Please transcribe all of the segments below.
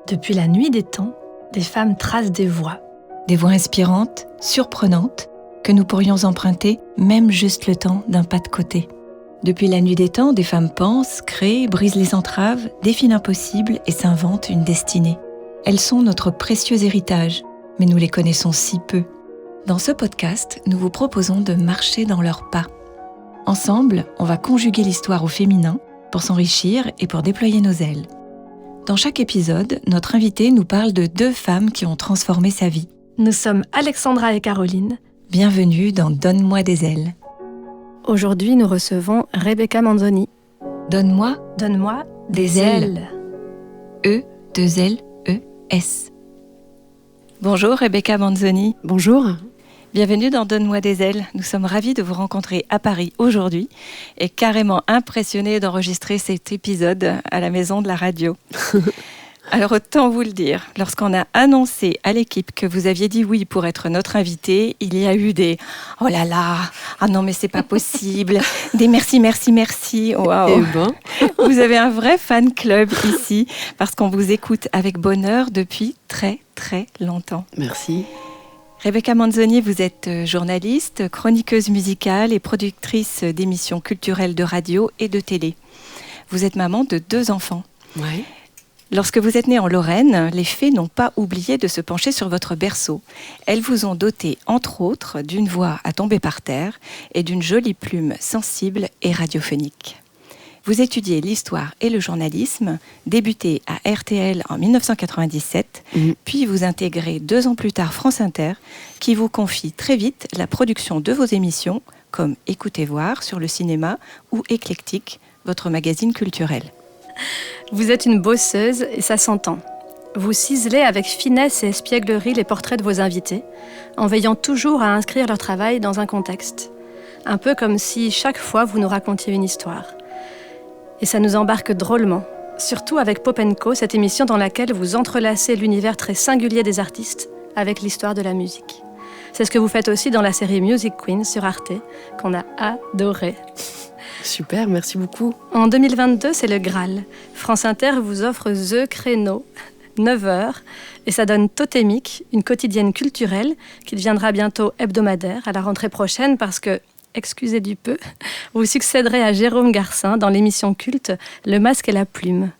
Depuis la nuit des temps, des femmes tracent des voies. Des voies inspirantes, surprenantes, que nous pourrions emprunter même juste le temps d'un pas de côté. Depuis la nuit des temps, des femmes pensent, créent, brisent les entraves, défient l'impossible et s'inventent une destinée. Elles sont notre précieux héritage, mais nous les connaissons si peu. Dans ce podcast, nous vous proposons de marcher dans leurs pas. Ensemble, on va conjuguer l'histoire au féminin pour s'enrichir et pour déployer nos ailes. Dans chaque épisode, notre invitée nous parle de 2 femmes qui ont transformé sa vie. Nous sommes Alexandra et Caroline. Bienvenue dans Donne-moi des ailes. Aujourd'hui, nous recevons Rebecca Manzoni. Donne-moi des ailes. E-2-L-E-S. Bonjour Rebecca Manzoni. Bonjour. Bienvenue dans Donne-moi des ailes. Nous sommes ravis de vous rencontrer à Paris aujourd'hui et carrément impressionnés d'enregistrer cet épisode à la maison de la radio. Alors autant vous le dire, lorsqu'on a annoncé à l'équipe que vous aviez dit oui pour être notre invité, il y a eu des « oh là là, ah non mais c'est pas possible », des « merci, merci, merci ». Wow. Eh ben. Vous avez un vrai fan club ici parce qu'on vous écoute avec bonheur depuis très très longtemps. Merci. Rebecca Manzoni, vous êtes journaliste, chroniqueuse musicale et productrice d'émissions culturelles de radio et de télé. Vous êtes maman de 2 enfants. Ouais. Lorsque vous êtes née en Lorraine, les fées n'ont pas oublié de se pencher sur votre berceau. Elles vous ont doté, entre autres, d'une voix à tomber par terre et d'une jolie plume sensible et radiophonique. Vous étudiez l'histoire et le journalisme, débutez à RTL en 1997, puis vous intégrez 2 ans plus tard France Inter, qui vous confie très vite la production de vos émissions, comme Écoutez voir sur le cinéma ou Éclectique, votre magazine culturel. Vous êtes une bosseuse et ça s'entend. Vous ciselez avec finesse et espièglerie les portraits de vos invités, en veillant toujours à inscrire leur travail dans un contexte. Un peu comme si chaque fois vous nous racontiez une histoire. Et ça nous embarque drôlement, surtout avec Pop & Co, cette émission dans laquelle vous entrelacez l'univers très singulier des artistes avec l'histoire de la musique. C'est ce que vous faites aussi dans la série Music Queen sur Arte, qu'on a adoré. Super, merci beaucoup. En 2022, c'est le Graal. France Inter vous offre The Créneau, 9h, et ça donne Totémique, une quotidienne culturelle qui deviendra bientôt hebdomadaire à la rentrée prochaine parce que, excusez du peu, vous succéderez à Jérôme Garcin dans l'émission culte Le Masque et la Plume.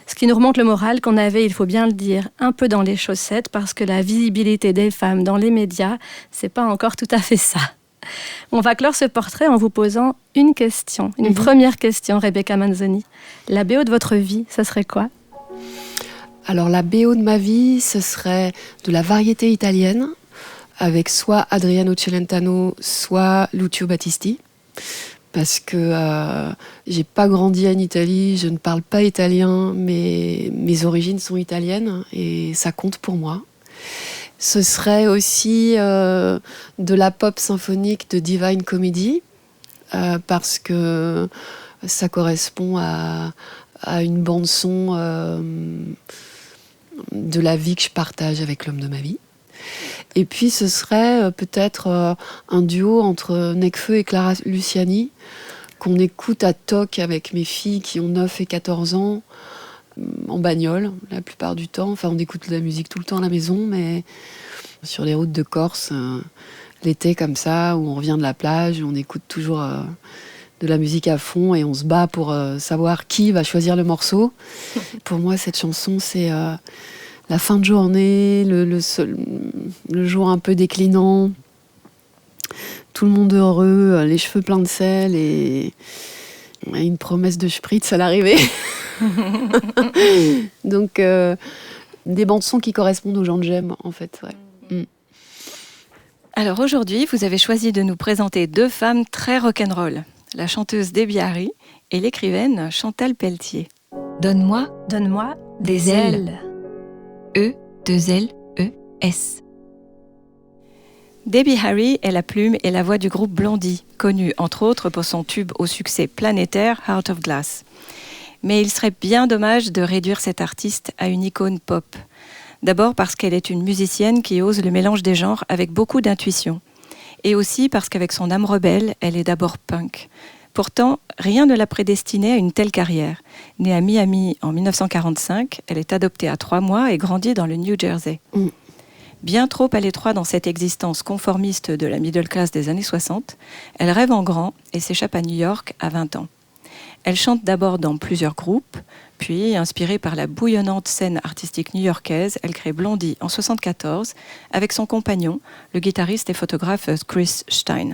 Ce qui nous remonte le moral qu'on avait, il faut bien le dire, un peu dans les chaussettes parce que la visibilité des femmes dans les médias, c'est pas encore tout à fait ça. On va clore ce portrait en vous posant une question, une première question, Rebecca Manzoni. La BO de votre vie, ça serait quoi ? Alors la BO de ma vie, ce serait de la variété italienne, avec soit Adriano Celentano, soit Lucio Battisti. Parce que j'ai pas grandi en Italie, je ne parle pas italien, mais mes origines sont italiennes et ça compte pour moi. Ce serait aussi de la pop symphonique de Divine Comedy, parce que ça correspond à une bande-son de la vie que je partage avec l'homme de ma vie. Et puis ce serait peut-être un duo entre Nekfeu et Clara Luciani, qu'on écoute à toc avec mes filles qui ont 9 et 14 ans, en bagnole la plupart du temps. Enfin, on écoute de la musique tout le temps à la maison, mais sur les routes de Corse, l'été comme ça, où on revient de la plage, on écoute toujours de la musique à fond et on se bat pour savoir qui va choisir le morceau. Pour moi, cette chanson, c'est la fin de journée, le jour un peu déclinant, tout le monde heureux, les cheveux pleins de sel et une promesse de spritz à l'arrivée. Donc, des bandes-sons qui correspondent aux gens que j'aime, en fait. Ouais. Alors aujourd'hui, vous avez choisi de nous présenter 2 femmes très rock'n'roll, la chanteuse Debbie Harry et l'écrivaine Chantal Pelletier. Donne-moi des ailes. E-2-L-E-S. Debbie Harry est la plume et la voix du groupe Blondie, connu entre autres pour son tube au succès planétaire Heart of Glass. Mais il serait bien dommage de réduire cette artiste à une icône pop. D'abord parce qu'elle est une musicienne qui ose le mélange des genres avec beaucoup d'intuition. Et aussi parce qu'avec son âme rebelle, elle est d'abord punk. Pourtant, rien ne la prédestinait à une telle carrière. Née à Miami en 1945, elle est adoptée à 3 mois et grandit dans le New Jersey. Bien trop à l'étroit dans cette existence conformiste de la middle class des années 60, elle rêve en grand et s'échappe à New York à 20 ans. Elle chante d'abord dans plusieurs groupes, puis, inspirée par la bouillonnante scène artistique new-yorkaise, elle crée Blondie en 1974 avec son compagnon, le guitariste et photographe Chris Stein.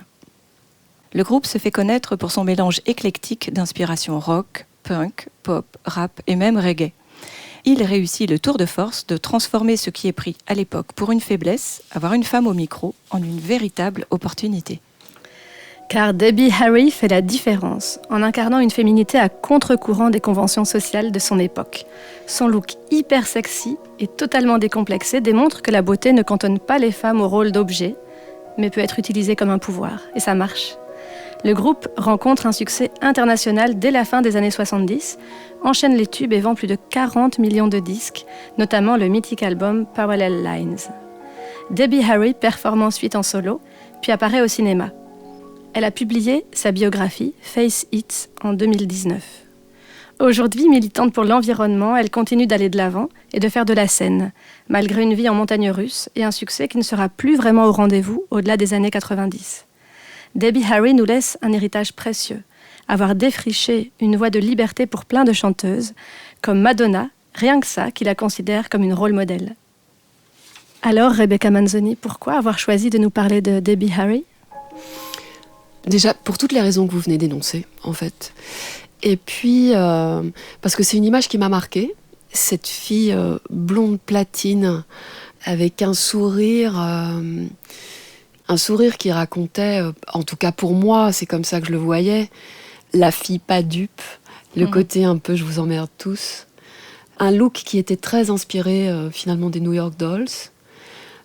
Le groupe se fait connaître pour son mélange éclectique d'inspiration rock, punk, pop, rap et même reggae. Il réussit le tour de force de transformer ce qui est pris à l'époque pour une faiblesse, avoir une femme au micro, en une véritable opportunité. Car Debbie Harry fait la différence en incarnant une féminité à contre-courant des conventions sociales de son époque. Son look hyper sexy et totalement décomplexé démontre que la beauté ne cantonne pas les femmes au rôle d'objet, mais peut être utilisée comme un pouvoir. Et ça marche. Le groupe rencontre un succès international dès la fin des années 70, enchaîne les tubes et vend plus de 40 millions de disques, notamment le mythique album Parallel Lines. Debbie Harry performe ensuite en solo, puis apparaît au cinéma. Elle a publié sa biographie Face It en 2019. Aujourd'hui, militante pour l'environnement, elle continue d'aller de l'avant et de faire de la scène, malgré une vie en montagne russe et un succès qui ne sera plus vraiment au rendez-vous au-delà des années 90. Debbie Harry nous laisse un héritage précieux, avoir défriché une voie de liberté pour plein de chanteuses, comme Madonna, rien que ça, qui la considère comme une rôle modèle. Alors, Rebecca Manzoni, pourquoi avoir choisi de nous parler de Debbie Harry ? Déjà, pour toutes les raisons que vous venez d'énoncer, en fait. Et puis, parce que c'est une image qui m'a marquée. Cette fille blonde platine, avec un sourire qui racontait, en tout cas pour moi, c'est comme ça que je le voyais, la fille pas dupe, le côté un peu « je vous emmerde tous ». Un look qui était très inspiré finalement des New York Dolls,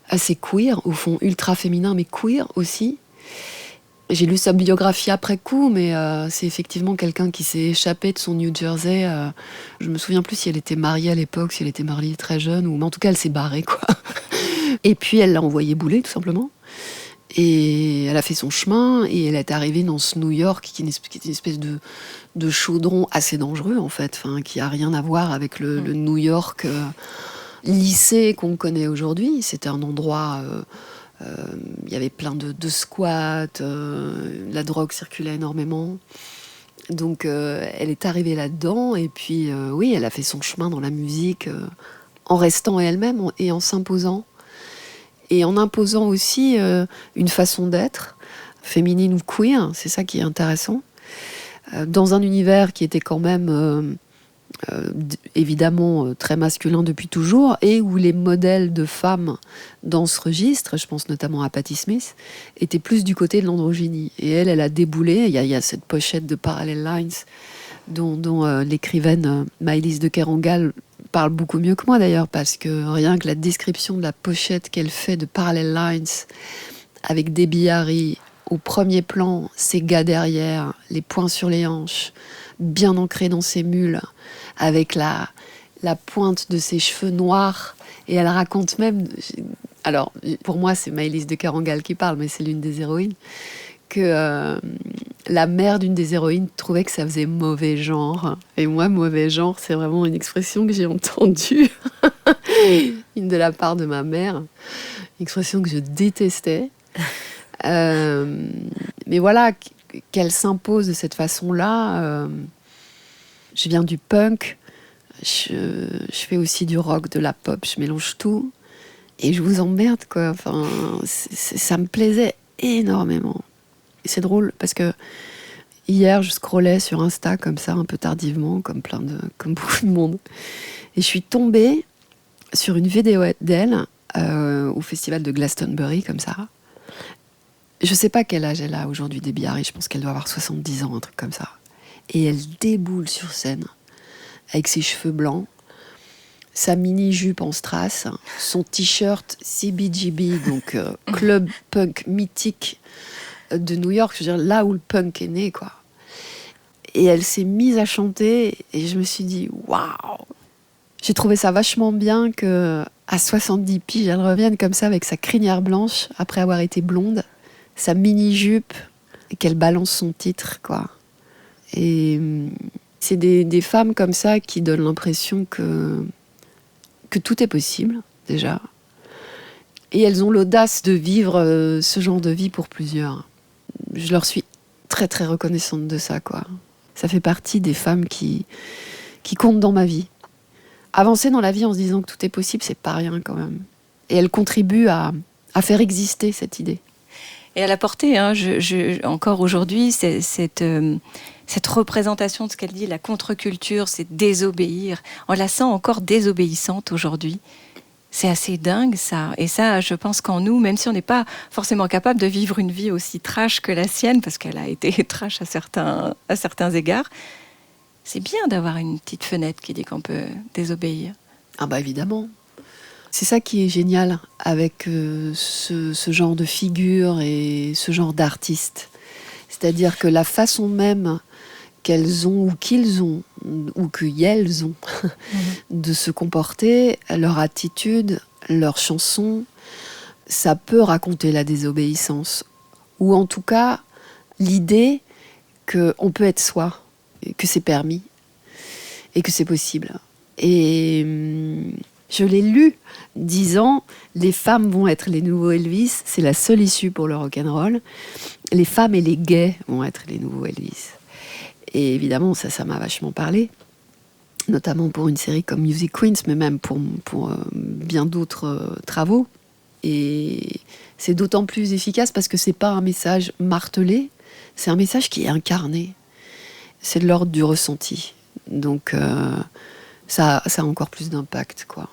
assez queer, au fond ultra féminin, mais queer aussi. J'ai lu sa biographie après coup, mais c'est effectivement quelqu'un qui s'est échappé de son New Jersey. Je me souviens plus si elle était mariée à l'époque, si elle était mariée très jeune, mais en tout cas elle s'est barrée, quoi. Et puis elle l'a envoyé bouler, tout simplement. Et elle a fait son chemin, et elle est arrivée dans ce New York qui est une espèce de chaudron assez dangereux, en fait, qui a rien à voir avec le New York lycée qu'on connaît aujourd'hui. C'était un endroit... il y avait plein de squats, la drogue circulait énormément. Donc elle est arrivée là-dedans et puis oui, elle a fait son chemin dans la musique en restant elle-même et en s'imposant. Et en imposant aussi une façon d'être, féminine ou queer, c'est ça qui est intéressant. Dans un univers qui était quand même... évidemment très masculin depuis toujours, et où les modèles de femmes dans ce registre, je pense notamment à Patti Smith, étaient plus du côté de l'androgynie. Et elle a déboulé. Il y a cette pochette de Parallel Lines dont l'écrivaine Maëlys de Kerangal parle beaucoup mieux que moi d'ailleurs, parce que rien que la description de la pochette qu'elle fait de Parallel Lines, avec Debbie Harry au premier plan, ses gars derrière, les poings sur les hanches, bien ancrés dans ses mules, avec la pointe de ses cheveux noirs. Et elle raconte même... Alors, pour moi, c'est Maëlys de Kerangal qui parle, mais c'est l'une des héroïnes, que la mère d'une des héroïnes trouvait que ça faisait mauvais genre. Et moi, mauvais genre, c'est vraiment une expression que j'ai entendue, une de la part de ma mère, une expression que je détestais. Mais voilà, qu'elle s'impose de cette façon-là. Je viens du punk, je fais aussi du rock, de la pop, je mélange tout. Et je vous emmerde, quoi. Ça me plaisait énormément. Et c'est drôle, parce que hier, je scrollais sur Insta, comme ça, un peu tardivement, comme beaucoup de monde. Et je suis tombée sur une vidéo d'elle au festival de Glastonbury, comme ça. Je sais pas quel âge elle a aujourd'hui, Debbie Harry. Je pense qu'elle doit avoir 70 ans, un truc comme ça. Et elle déboule sur scène avec ses cheveux blancs, sa mini-jupe en strass, son t-shirt CBGB, donc club punk mythique de New York, je veux dire là où le punk est né, quoi. Et elle s'est mise à chanter et je me suis dit waouh. J'ai trouvé ça vachement bien que à 70 piges, elle revienne comme ça avec sa crinière blanche après avoir été blonde, sa mini-jupe et qu'elle balance son titre, quoi. Et c'est des femmes comme ça qui donnent l'impression que tout est possible, déjà. Et elles ont l'audace de vivre ce genre de vie pour plusieurs. Je leur suis très très reconnaissante de ça, quoi. Ça fait partie des femmes qui comptent dans ma vie. Avancer dans la vie en se disant que tout est possible, c'est pas rien quand même. Et elles contribuent à faire exister cette idée. Et à la portée, hein, encore aujourd'hui, cette représentation de ce qu'elle dit, la contre-culture, c'est désobéir. On la sent encore désobéissante aujourd'hui. C'est assez dingue, ça. Et ça, je pense qu'en nous, même si on n'est pas forcément capable de vivre une vie aussi trash que la sienne, parce qu'elle a été trash à certains égards, c'est bien d'avoir une petite fenêtre qui dit qu'on peut désobéir. Ah bah évidemment. C'est ça qui est génial avec ce genre de figure et ce genre d'artistes. C'est-à-dire que la façon même qu'elles ont ou qu'ils ont, ou qu'elles ont, de se comporter, leur attitude, leurs chansons, ça peut raconter la désobéissance. Ou en tout cas, l'idée qu'on peut être soi, que c'est permis, et que c'est possible. Et je l'ai lu disant « Les femmes vont être les nouveaux Elvis, c'est la seule issue pour le rock'n'roll. Les femmes et les gays vont être les nouveaux Elvis. » Et évidemment, ça m'a vachement parlé, notamment pour une série comme Music Queens, mais même pour bien d'autres travaux. Et c'est d'autant plus efficace parce que c'est pas un message martelé, c'est un message qui est incarné. C'est de l'ordre du ressenti. Donc ça a encore plus d'impact, quoi.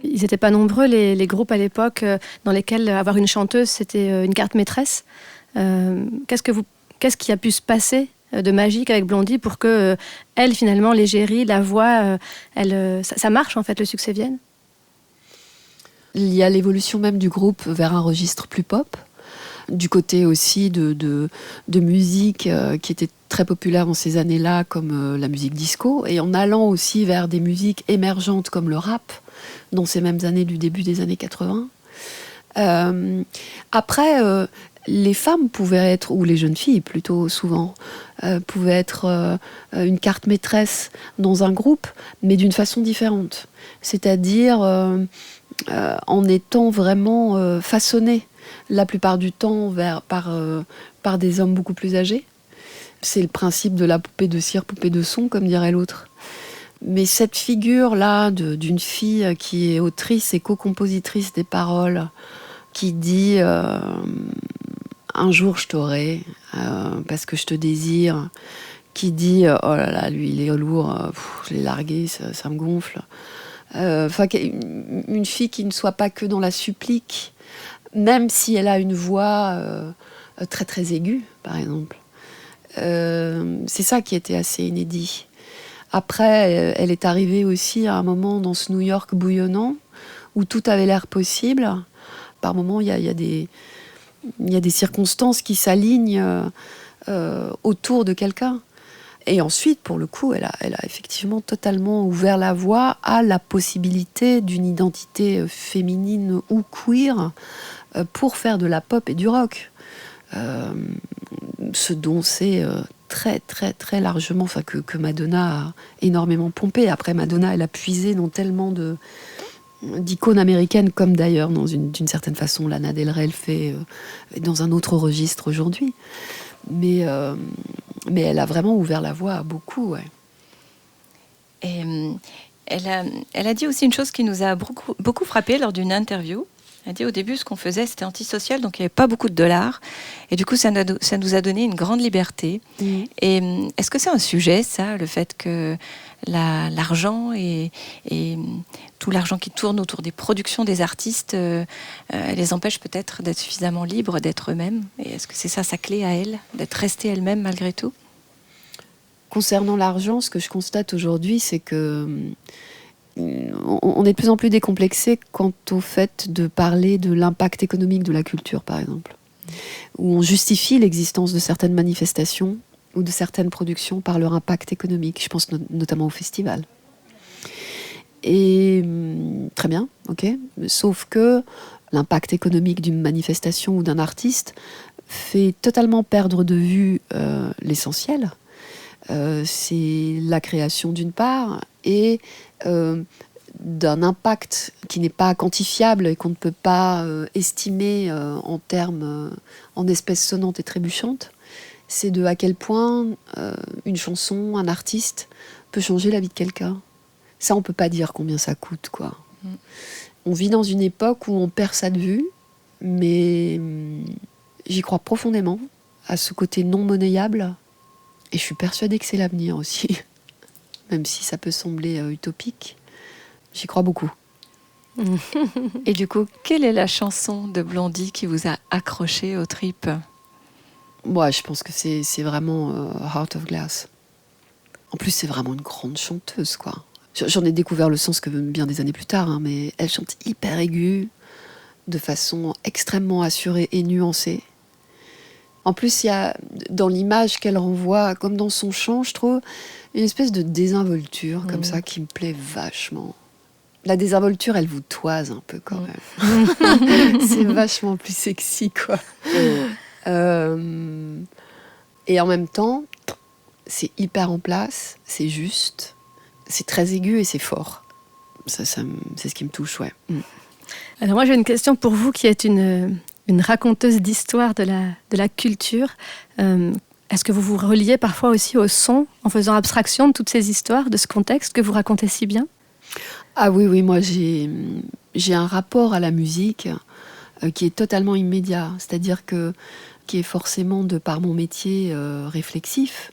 Ils n'étaient pas nombreux, les groupes à l'époque, dans lesquels avoir une chanteuse, c'était une carte maîtresse. Qu'est-ce qui a pu se passer de magique avec Blondie pour que elle, finalement, l'égérie, la voix, ça marche en fait, le succès vienne? Il y a l'évolution même du groupe vers un registre plus pop, du côté aussi de musique qui était très populaire en ces années-là, comme la musique disco, et en allant aussi vers des musiques émergentes comme le rap, dans ces mêmes années du début des années 80. Après, les femmes pouvaient être, ou les jeunes filles plutôt souvent, pouvaient être une carte maîtresse dans un groupe, mais d'une façon différente. C'est-à-dire en étant vraiment façonnées la plupart du temps par des hommes beaucoup plus âgés. C'est le principe de la poupée de cire, poupée de son, comme dirait l'autre. Mais cette figure-là d'une fille qui est autrice et co-compositrice des paroles, qui dit un jour je t'aurai parce que je te désire, qui dit oh là là, lui il est lourd, je l'ai largué, ça me gonfle. Une fille qui ne soit pas que dans la supplique, même si elle a une voix très très aiguë, par exemple. C'est ça qui était assez inédit. Après, elle est arrivée aussi à un moment dans ce New York bouillonnant où tout avait l'air possible. Par moments, il y a des circonstances qui s'alignent autour de quelqu'un. Et ensuite, pour le coup, elle a effectivement totalement ouvert la voie à la possibilité d'une identité féminine ou queer pour faire de la pop et du rock. Ce dont c'est très très très largement, que Madonna a énormément pompé. Après, Madonna, elle a puisé dans tellement d'icônes américaines, comme d'ailleurs d'une certaine façon Lana Del Rey le fait dans un autre registre aujourd'hui. Mais elle a vraiment ouvert la voie à beaucoup, ouais. Et elle a dit aussi une chose qui nous a beaucoup frappé lors d'une interview. Elle a dit au début, ce qu'on faisait, c'était antisocial, donc il n'y avait pas beaucoup de dollars. Et du coup, ça nous a donné une grande liberté. Mmh. Et est-ce que c'est un sujet, ça, le fait que l'argent et tout l'argent qui tourne autour des productions des artistes les empêche peut-être d'être suffisamment libres, d'être eux-mêmes? Et est-ce que c'est ça sa clé à elle, d'être restée elle-même malgré tout? Concernant l'argent, ce que je constate aujourd'hui, c'est que on est de plus en plus décomplexé quant au fait de parler de l'impact économique de la culture, par exemple, où on justifie l'existence de certaines manifestations ou de certaines productions par leur impact économique. Je pense notamment au festival. Et très bien, ok. Sauf que l'impact économique d'une manifestation ou d'un artiste fait totalement perdre de vue l'essentiel. C'est la création d'une part et d'un impact qui n'est pas quantifiable et qu'on ne peut pas estimer en termes, en espèces sonnantes et trébuchantes. C'est de à quel point une chanson, un artiste peut changer la vie de quelqu'un. Ça, on peut pas dire combien ça coûte, quoi. On vit dans une époque où on perd ça de vue, mais j'y crois profondément à ce côté non monnayable, et je suis persuadée que c'est l'avenir aussi, même si ça peut sembler utopique. J'y crois beaucoup. Et du coup, quelle est la chanson de Blondie qui vous a accroché aux tripes ? Moi, je pense que c'est vraiment Heart of Glass. En plus, c'est vraiment une grande chanteuse, quoi. J'en ai découvert le sens que bien des années plus tard, hein, mais elle chante hyper aiguë, de façon extrêmement assurée et nuancée. En plus, il y a, dans l'image qu'elle renvoie, comme dans son chant, je trouve, une espèce de désinvolture, comme ça, qui me plaît vachement. La désinvolture, elle vous toise un peu, quand même. C'est vachement plus sexy, quoi. Et en même temps, c'est hyper en place, c'est juste, c'est très aigu et c'est fort. Ça, c'est ce qui me touche, ouais. Alors moi, j'ai une question pour vous qui êtes une raconteuse d'histoire de la culture. Est-ce que vous vous reliez parfois aussi au son, en faisant abstraction de toutes ces histoires, de ce contexte que vous racontez si bien ? Ah oui, moi j'ai un rapport à la musique qui est totalement immédiat, c'est-à-dire qui est forcément, de par mon métier, réflexif.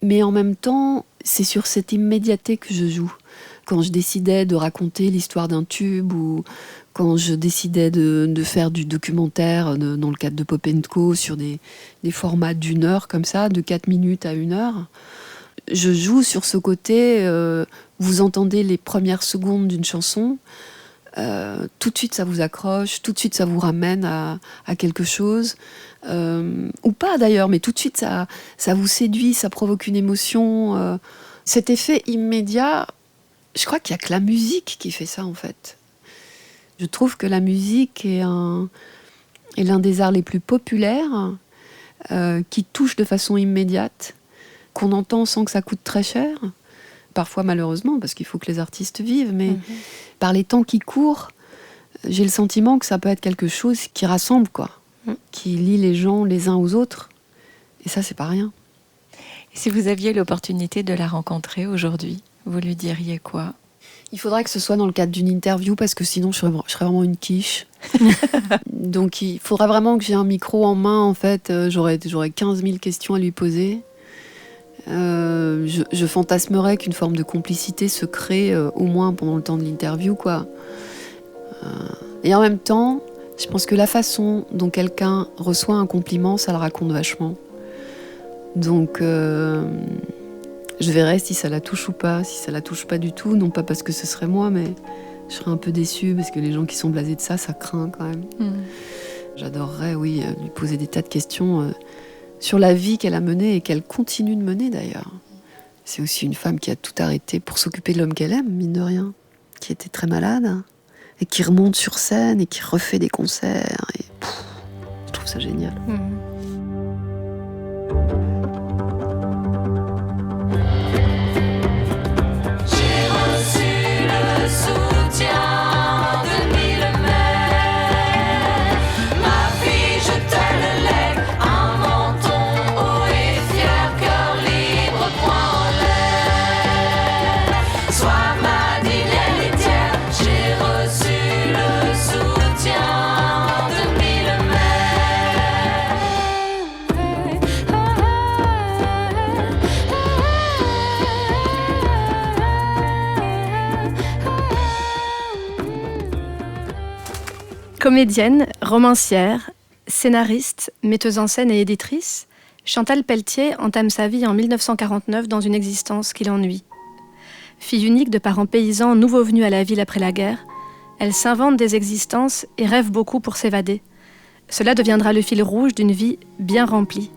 Mais en même temps, c'est sur cette immédiateté que je joue. Quand je décidais de raconter l'histoire d'un tube ou quand je décidais de faire du documentaire dans le cadre de Pop & Co sur des formats d'1 heure comme ça, de 4 minutes à 1 heure, je joue sur ce côté, vous entendez les premières secondes d'une chanson, tout de suite ça vous accroche, tout de suite ça vous ramène à quelque chose, ou pas d'ailleurs, mais tout de suite ça vous séduit, ça provoque une émotion. Cet effet immédiat, je crois qu'il n'y a que la musique qui fait ça en fait. Je trouve que la musique est l'un des arts les plus populaires, qui touche de façon immédiate, qu'on entend sans que ça coûte très cher, parfois malheureusement, parce qu'il faut que les artistes vivent, mais par les temps qui courent, j'ai le sentiment que ça peut être quelque chose qui rassemble, quoi, qui lie les gens les uns aux autres, et ça, c'est pas rien. Et si vous aviez l'opportunité de la rencontrer aujourd'hui, vous lui diriez quoi ? Il faudrait que ce soit dans le cadre d'une interview, parce que sinon je serais vraiment une quiche. Donc il faudrait vraiment que j'ai un micro en main, en fait. J'aurais 15 000 questions à lui poser. Je fantasmerais qu'une forme de complicité se crée, au moins pendant le temps de l'interview, quoi. Et en même temps, je pense que la façon dont quelqu'un reçoit un compliment, ça le raconte vachement. Donc je verrai si ça la touche ou pas. Si ça la touche pas du tout, non pas parce que ce serait moi, mais je serais un peu déçue, parce que les gens qui sont blasés de ça craint quand même. J'adorerais, oui, lui poser des tas de questions sur la vie qu'elle a menée et qu'elle continue de mener d'ailleurs. C'est aussi une femme qui a tout arrêté pour s'occuper de l'homme qu'elle aime, mine de rien, qui était très malade et qui remonte sur scène et qui refait des concerts. Et je trouve ça génial. J'ai reçu le soutien de 1000 mères. Ma fille, je te le lègue, un menton haut et fier, cœur libre, poing en l'air. Sois ma digne héritière, j'ai reçu le soutien de 1000 mères. Comédienne, romancière, scénariste, metteuse en scène et éditrice, Chantal Pelletier entame sa vie en 1949 dans une existence qui l'ennuie. Fille unique de parents paysans nouveau venus à la ville après la guerre, elle s'invente des existences et rêve beaucoup pour s'évader. Cela deviendra le fil rouge d'une vie bien remplie.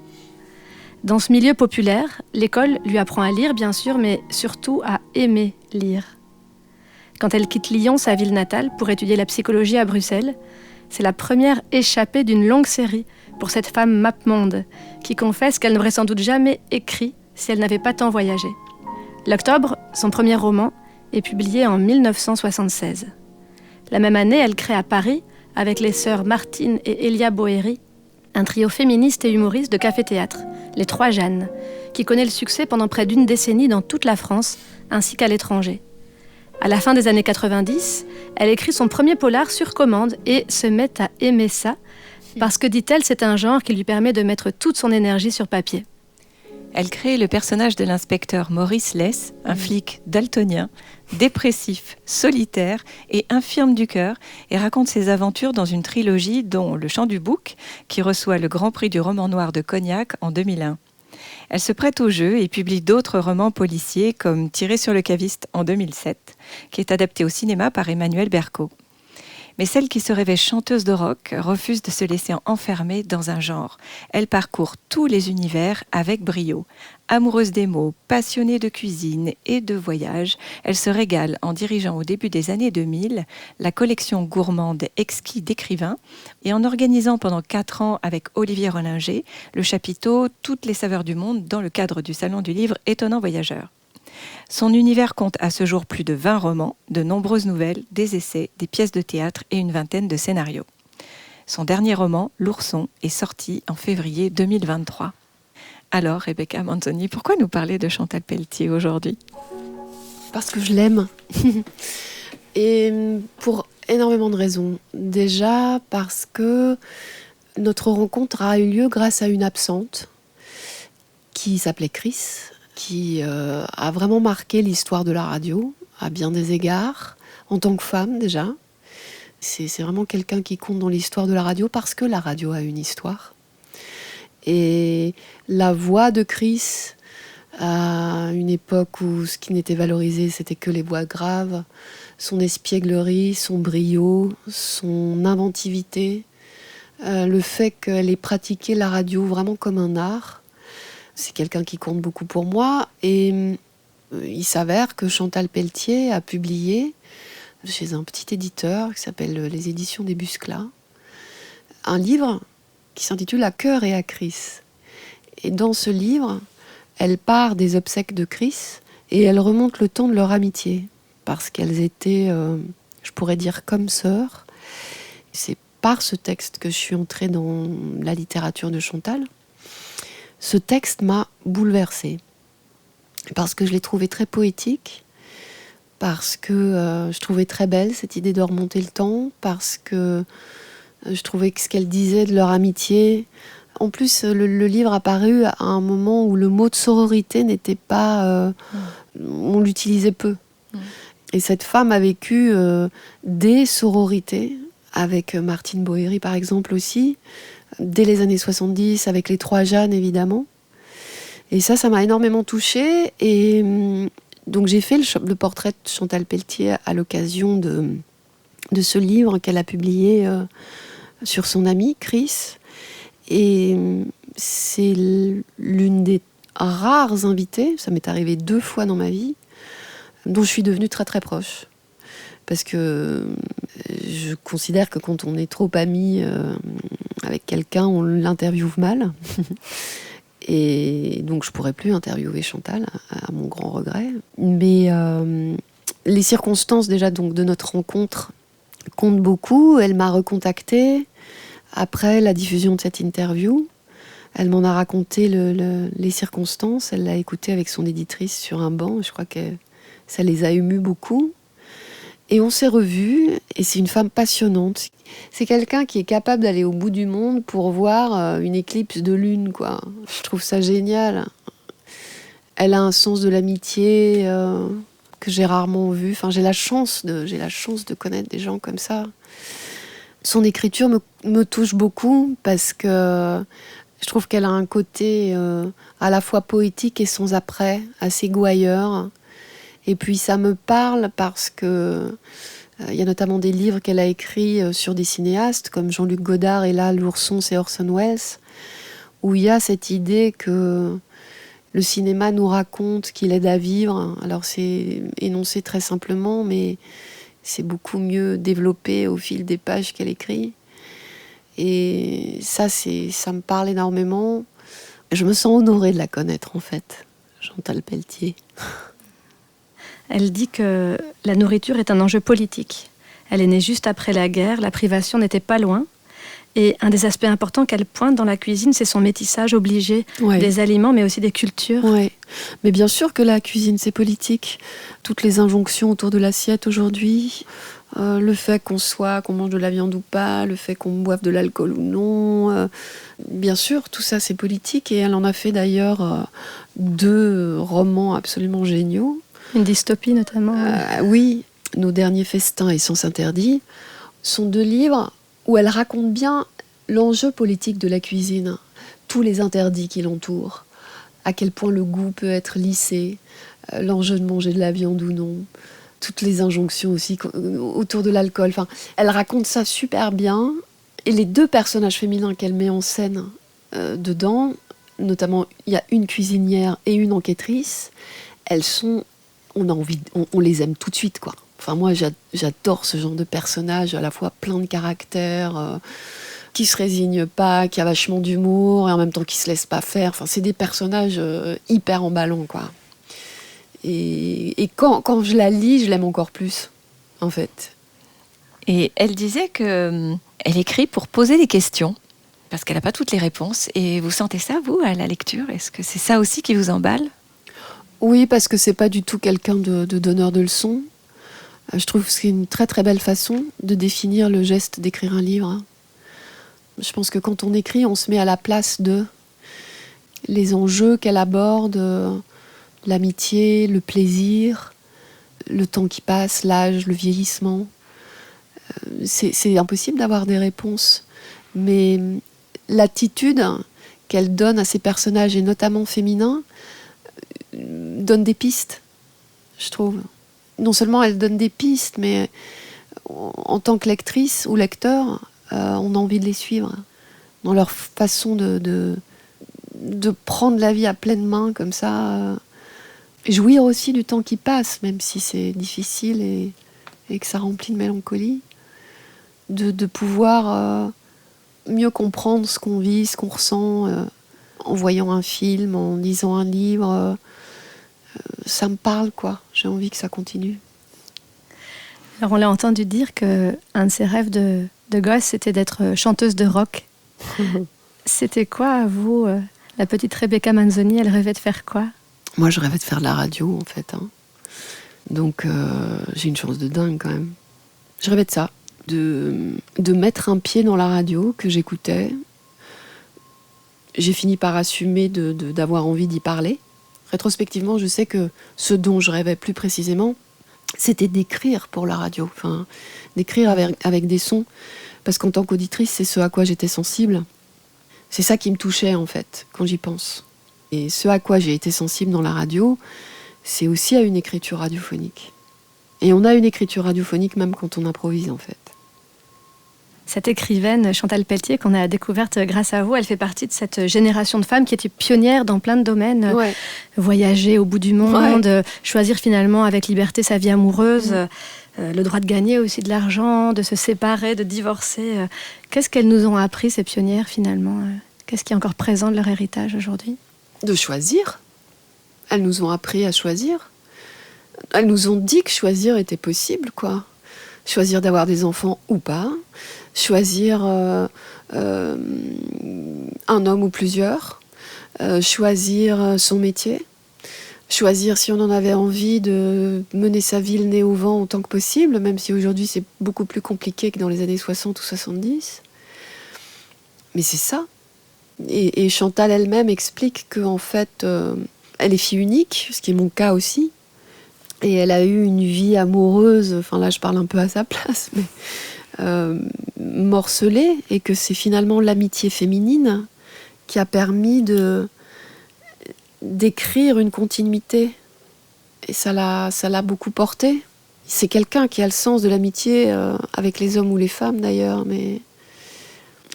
Dans ce milieu populaire, l'école lui apprend à lire bien sûr, mais surtout à aimer lire. Quand elle quitte Lyon, sa ville natale, pour étudier la psychologie à Bruxelles, C'est la première échappée d'une longue série pour cette femme mappemonde, qui confesse qu'elle n'aurait sans doute jamais écrit si elle n'avait pas tant voyagé. L'Octobre, son premier roman, est publié en 1976. La même année, elle crée à Paris, avec les sœurs Martine et Elia Boéry, un trio féministe et humoriste de café-théâtre, les Trois Jeannes, qui connaît le succès pendant près d'une décennie dans toute la France, ainsi qu'à l'étranger. À la fin des années 90, elle écrit son premier polar sur commande et se met à aimer ça, parce que, dit-elle, c'est un genre qui lui permet de mettre toute son énergie sur papier. Elle crée le personnage de l'inspecteur Maurice Less, un flic daltonien, dépressif, solitaire et infirme du cœur, et raconte ses aventures dans une trilogie dont Le Chant du Bouc, qui reçoit le Grand Prix du roman noir de Cognac en 2001. Elle se prête au jeu et publie d'autres romans policiers comme Tiré sur le caviste en 2007, qui est adapté au cinéma par Emmanuel Berco. Mais celle qui se rêvait chanteuse de rock refuse de se laisser enfermer dans un genre. Elle parcourt tous les univers avec brio. Amoureuse des mots, passionnée de cuisine et de voyage, elle se régale en dirigeant au début des années 2000 la collection gourmande Exquis d'écrivains et en organisant pendant 4 ans avec Olivier Rollinger le chapiteau Toutes les saveurs du monde dans le cadre du Salon du livre Étonnant Voyageur. Son univers compte à ce jour plus de 20 romans, de nombreuses nouvelles, des essais, des pièces de théâtre et une vingtaine de scénarios. Son dernier roman, L'Ourson, est sorti en février 2023. Alors, Rebecca Manzoni, pourquoi nous parler de Chantal Pelletier aujourd'hui ? Parce que je l'aime. Et pour énormément de raisons. Déjà parce que notre rencontre a eu lieu grâce à une absente qui s'appelait Chris, qui a vraiment marqué l'histoire de la radio, à bien des égards, en tant que femme déjà. C'est vraiment quelqu'un qui compte dans l'histoire de la radio parce que la radio a une histoire. Et la voix de Chris, à une époque où ce qui n'était valorisé, c'était que les voix graves, son espièglerie, son brio, son inventivité, le fait qu'elle ait pratiqué la radio vraiment comme un art, c'est quelqu'un qui compte beaucoup pour moi. Et il s'avère que Chantal Pelletier a publié chez un petit éditeur qui s'appelle les Éditions des Busclas un livre qui s'intitule À cœur et à Chris. Et dans ce livre, elle part des obsèques de Chris et elle remonte le temps de leur amitié parce qu'elles étaient, je pourrais dire, comme sœurs. C'est par ce texte que je suis entrée dans la littérature de Chantal. Ce texte m'a bouleversée parce que je l'ai trouvé très poétique, parce que je trouvais très belle cette idée de remonter le temps, parce que je trouvais que ce qu'elle disait de leur amitié... En plus, le livre a paru à un moment où le mot de sororité n'était pas... on l'utilisait peu. Et cette femme a vécu des sororités, avec Martine Boéry par exemple aussi, dès les années 70, avec les Trois Jeannes évidemment. Et ça m'a énormément touchée. Et donc j'ai fait le portrait de Chantal Pelletier à l'occasion de ce livre qu'elle a publié sur son ami Chris. Et c'est l'une des rares invitées, ça m'est arrivé 2 fois dans ma vie, dont je suis devenue très très proche. Parce que je considère que quand on est trop ami avec quelqu'un, on l'interviewe mal. Et donc je pourrais plus interviewer Chantal, à mon grand regret. Mais les circonstances déjà donc, de notre rencontre comptent beaucoup. Elle m'a recontactée après la diffusion de cette interview. Elle m'en a raconté les circonstances. Elle l'a écoutée avec son éditrice sur un banc. Je crois que ça les a émus beaucoup. Et on s'est revus, et c'est une femme passionnante. C'est quelqu'un qui est capable d'aller au bout du monde pour voir une éclipse de lune, quoi. Je trouve ça génial. Elle a un sens de l'amitié que j'ai rarement vu. Enfin, j'ai la chance de connaître des gens comme ça. Son écriture me touche beaucoup parce que je trouve qu'elle a un côté à la fois poétique et sans après, assez gouailleur. Et puis ça me parle parce que y a notamment des livres qu'elle a écrits sur des cinéastes comme Jean-Luc Godard, et là L'Ourson c'est Orson Welles, où il y a cette idée que le cinéma nous raconte qu'il aide à vivre. Alors c'est énoncé très simplement, mais c'est beaucoup mieux développé au fil des pages qu'elle écrit. Et ça me parle énormément. Je me sens honorée de la connaître, en fait, Chantal Pelletier. Elle dit que la nourriture est un enjeu politique. Elle est née juste après la guerre, la privation n'était pas loin. Et un des aspects importants qu'elle pointe dans la cuisine, c'est son métissage obligé des aliments, mais aussi des cultures. Ouais. Mais bien sûr que la cuisine, c'est politique. Toutes les injonctions autour de l'assiette aujourd'hui, le fait qu'on mange de la viande ou pas, le fait qu'on boive de l'alcool ou non, bien sûr, tout ça, c'est politique. Et elle en a fait d'ailleurs 2 romans absolument géniaux. Une dystopie notamment. Oui, Nos derniers festins et Sens interdits sont 2 livres où elle raconte bien l'enjeu politique de la cuisine, tous les interdits qui l'entourent, à quel point le goût peut être lissé, l'enjeu de manger de la viande ou non, toutes les injonctions aussi autour de l'alcool. Enfin, elle raconte ça super bien. Et les 2 personnages féminins qu'elle met en scène dedans, notamment il y a une cuisinière et une enquêtrice, on les aime tout de suite, quoi. Enfin, moi, j'adore ce genre de personnage, à la fois plein de caractère, qui se résigne pas, qui a vachement d'humour, et en même temps qui se laisse pas faire. Enfin, c'est des personnages hyper emballants, quoi. Et quand je la lis, je l'aime encore plus, en fait. Et elle disait qu'elle écrit pour poser des questions, parce qu'elle n'a pas toutes les réponses. Et vous sentez ça, vous, à la lecture ? Est-ce que c'est ça aussi qui vous emballe ? Oui, parce que c'est pas du tout quelqu'un de donneur de leçons. Je trouve que c'est une très très belle façon de définir le geste d'écrire un livre. Je pense que quand on écrit, on se met à la place de les enjeux qu'elle aborde, l'amitié, le plaisir, le temps qui passe, l'âge, le vieillissement. C'est impossible d'avoir des réponses. Mais l'attitude qu'elle donne à ces personnages, et notamment féminins, donne des pistes, je trouve. Non seulement elle donne des pistes, mais en tant que lectrice ou lecteur, on a envie de les suivre dans leur façon de prendre la vie à pleine main comme ça, jouir aussi du temps qui passe, même si c'est difficile et que ça remplit de mélancolie, de pouvoir mieux comprendre ce qu'on vit, ce qu'on ressent en voyant un film, en lisant un livre. Ça me parle, quoi. J'ai envie que ça continue. Alors on l'a entendu dire qu'un de ses rêves de gosse, c'était d'être chanteuse de rock. C'était quoi, à vous, la petite Rebecca Manzoni, elle rêvait de faire quoi ? Moi, je rêvais de faire de la radio, en fait. Donc, j'ai une chance de dingue, quand même. Je rêvais de ça, de mettre un pied dans la radio que j'écoutais. J'ai fini par assumer d'avoir envie d'y parler. Rétrospectivement, je sais que ce dont je rêvais plus précisément, c'était d'écrire pour la radio, enfin, d'écrire avec des sons, parce qu'en tant qu'auditrice, c'est ce à quoi j'étais sensible. C'est ça qui me touchait, en fait, quand j'y pense. Et ce à quoi j'ai été sensible dans la radio, c'est aussi à une écriture radiophonique. Et on a une écriture radiophonique même quand on improvise, en fait. Cette écrivaine, Chantal Pelletier, qu'on a découverte grâce à vous, elle fait partie de cette génération de femmes qui étaient pionnières dans plein de domaines. Ouais. Voyager au bout du monde, choisir finalement avec liberté sa vie amoureuse, le droit de gagner aussi de l'argent, de se séparer, de divorcer. Qu'est-ce qu'elles nous ont appris, ces pionnières, finalement ? Qu'est-ce qui est encore présent de leur héritage aujourd'hui ? De choisir. Elles nous ont appris à choisir. Elles nous ont dit que choisir était possible, quoi. Choisir d'avoir des enfants ou pas. Choisir un homme ou plusieurs. Choisir son métier. Choisir si on en avait envie de mener sa vie le nez au vent autant que possible, même si aujourd'hui c'est beaucoup plus compliqué que dans les années 60 ou 70. Mais c'est ça. Et Chantal elle-même explique qu'en fait, elle est fille unique, ce qui est mon cas aussi. Et elle a eu une vie amoureuse, enfin là je parle un peu à sa place, mais morcelée, et que c'est finalement l'amitié féminine qui a permis d'écrire une continuité. Et ça l'a beaucoup porté. C'est quelqu'un qui a le sens de l'amitié avec les hommes ou les femmes d'ailleurs, mais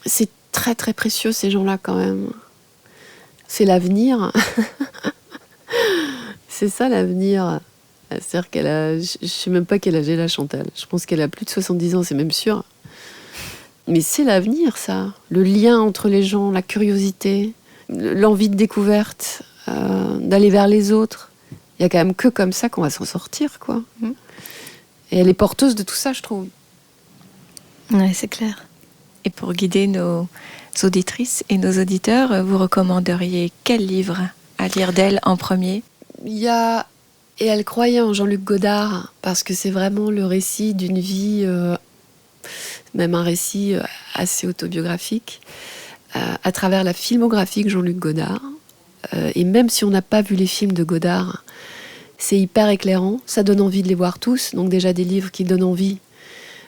c'est très très précieux ces gens-là quand même. C'est l'avenir. C'est ça l'avenir. C'est-à-dire je ne sais même pas quel âge elle a, Chantal. Je pense qu'elle a plus de 70 ans, c'est même sûr. Mais c'est l'avenir, ça. Le lien entre les gens, la curiosité, l'envie de découverte, d'aller vers les autres. Il y a quand même que comme ça qu'on va s'en sortir, quoi. Et elle est porteuse de tout ça, je trouve. Oui, c'est clair. Et pour guider nos auditrices et nos auditeurs, vous recommanderiez quel livre à lire d'elle en premier ? Il y a... Et elle croyait en Jean-Luc Godard, parce que c'est vraiment le récit d'une vie, même un récit assez autobiographique, à travers la filmographie de Jean-Luc Godard. Et même si on n'a pas vu les films de Godard, c'est hyper éclairant, ça donne envie de les voir tous, donc déjà des livres qui donnent envie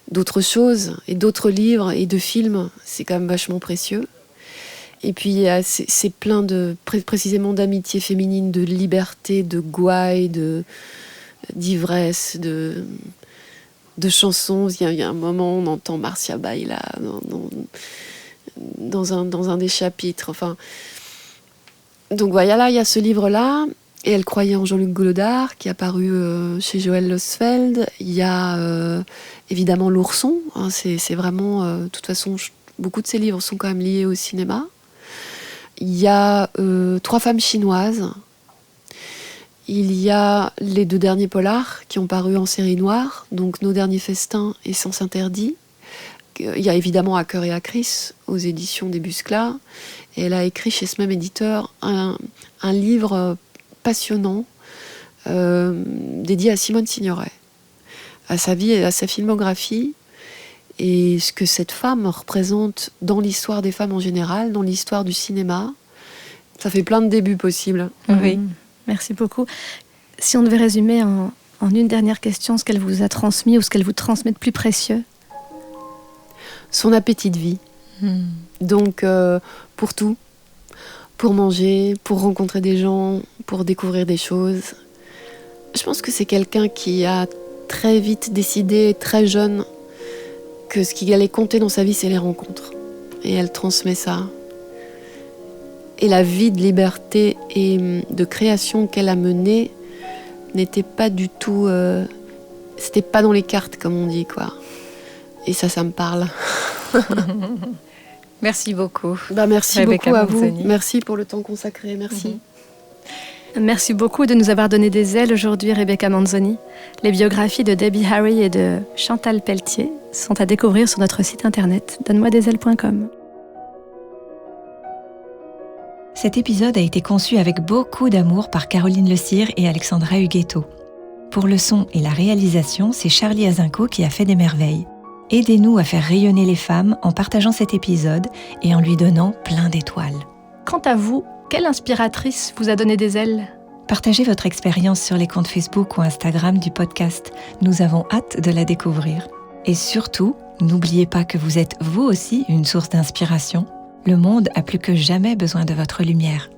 d'autres choses, et d'autres livres et de films, c'est quand même vachement précieux. Et puis c'est plein précisément d'amitié féminine, de liberté, de gouaille, d'ivresse, de chansons. Il y a un moment, on entend Marcia Baila dans un des chapitres. Enfin, donc voilà, il y a ce livre-là. Et elle croyait en Jean-Luc Godard, qui est apparu chez Joël Losfeld. Il y a évidemment L'Ourson. Hein, c'est vraiment... de toute façon, beaucoup de ses livres sont quand même liés au cinéma. Il y a 3 femmes chinoises. Il y a les 2 derniers polars qui ont paru en série noire, donc Nos derniers festins et Sens interdit. Il y a évidemment À cœur et à Chris aux éditions des Busclas. Et elle a écrit chez ce même éditeur un livre passionnant dédié à Simone Signoret, à sa vie et à sa filmographie. Et ce que cette femme représente dans l'histoire des femmes en général, dans l'histoire du cinéma, ça fait plein de débuts possibles. Oui. Merci beaucoup. Si on devait résumer en une dernière question ce qu'elle vous a transmis ou ce qu'elle vous transmet de plus précieux. Son appétit de vie. Donc, pour tout. Pour manger, pour rencontrer des gens, pour découvrir des choses. Je pense que c'est quelqu'un qui a très vite décidé, très jeune, que ce qui allait compter dans sa vie, c'est les rencontres. Et elle transmet ça. Et la vie de liberté et de création qu'elle a menée n'était pas du tout... c'était pas dans les cartes, comme on dit, quoi. Et ça me parle. Merci beaucoup. Merci Rebecca beaucoup à vous. Manzoni. Merci pour le temps consacré. Merci. Merci beaucoup de nous avoir donné des ailes aujourd'hui, Rebecca Manzoni. Les biographies de Debbie Harry et de Chantal Pelletier sont à découvrir sur notre site internet donne-moi-des-ailes.com. Cet épisode a été conçu avec beaucoup d'amour par Caroline Le Cire et Alexandra Huguetto. Pour le son et la réalisation, c'est Charlie Azinco qui a fait des merveilles. Aidez-nous à faire rayonner les femmes en partageant cet épisode et en lui donnant plein d'étoiles. Quant à vous, quelle inspiratrice vous a donné des ailes ? Partagez votre expérience sur les comptes Facebook ou Instagram du podcast. Nous avons hâte de la découvrir. Et surtout, n'oubliez pas que vous êtes vous aussi une source d'inspiration. Le monde a plus que jamais besoin de votre lumière.